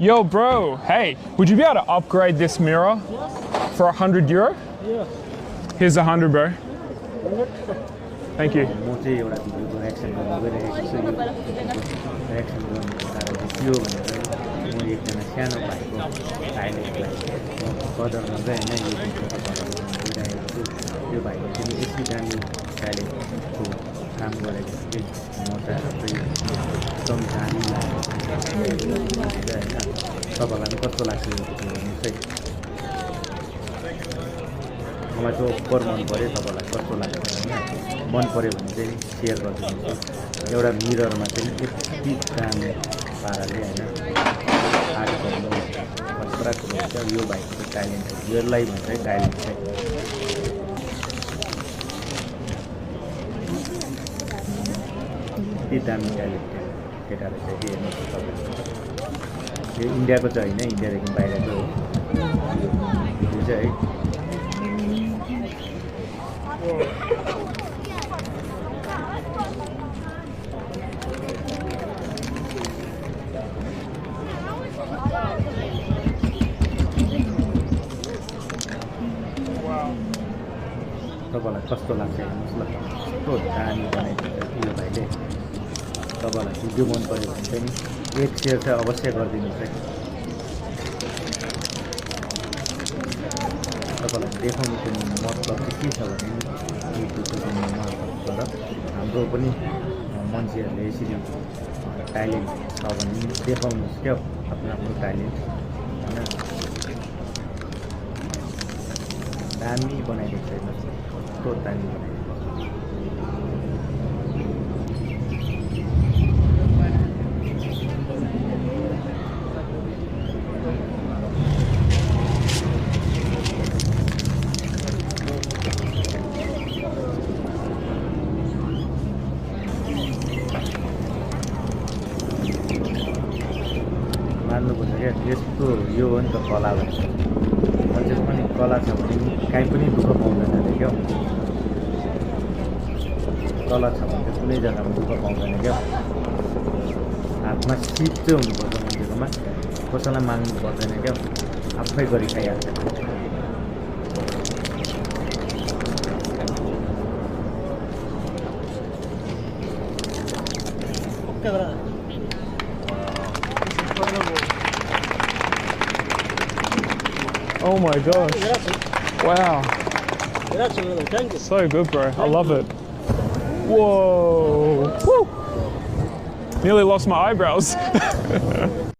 Yo, bro, hey, would you be able to upgrade this mirror for €100? Yeah. Here's 100, bro. Thank you. म चाहिँ एउटा भिडियोको reaction गर्न गइरहेको छु यो रियाक्सन गर्नुको कारण चाहिँ के हो भन्दा म एकजना सानो भाइको टाइलेन्टलाई कदर गर्दै होइन यो भिडियोको कदर गर्न गइरहेको छु यो भाइले चाहिँ यति दामी टाइलेन्टको काम गरेको छु कि म चाहिँ एकदम दामी लाग्यो होइन तपाईँलाई पनि कस्तो लाग्छ यो भिडियो हेर्नुहोस् है मलाई चाहिँ ओभर मन पऱ्यो तपाईँलाई कस्तो लाग्छ होइन मन पऱ्यो भने चाहिँ सेयर गरिदिनुहोस् एउटा मिररमा चाहिँ यति दामी पाराले होइन आर्ट गर्नु पुरा कुरो हुन्छ यो भाइको चाहिँ ट्यालेन्ट हो यसलाई भन्छ है ट्यालेन्ट चाहिँ यति दामी ट्यालेन्ट केटाले चाहिँ के हेर्नुहोस् तपाईँले यो इन्डियाको चाहिँ होइन इन्डियादेखि बाहिरको हो यो चाहिँ है तपाईँलाई कस्तो लाग्छ हेर्नुहोस् ल कस्तो दामी बनाइदिन्छ यो भाइले तपाईँलाई भिडियो मन पऱ्यो भने चाहिँ नि एक सेयर चाहिँ अवश्य गरिदिनुहोस् है तपाईँलाई देखाउनुको मतलब चाहिँ के छ भने युट्युबको मार्फतबाट हाम्रो पनि मान्छेहरूले यसरी ट्यालेन्ट छ भने देखाउनुहोस् क्या आफ्नो आफ्नो ट्यालेन्ट होइन दामी बनाइदिएको छ हेर्नुहोस् कस्तो दामी बनाइदिएको मान्नुपर्छ क्या यस्तो यो हो नि त कला भन्छ मान्छेको पनि कला छ भने काहीँ पनि दुःख पाउँदैन अरे क्या कला छ भने चाहिँ कुनै जग्गामा दुःख पाउँदैन क्या हातमा सिप चाहिँ हुनुपर्छ मान्छेकोमा कसैलाई माग्नु पर्दैन क्या आफै गरी खाइहाल्छ Oh my gosh. Wow. Grazie, brother. Thank you. So good, bro. I love it. Whoa. Woo. Nearly lost my eyebrows.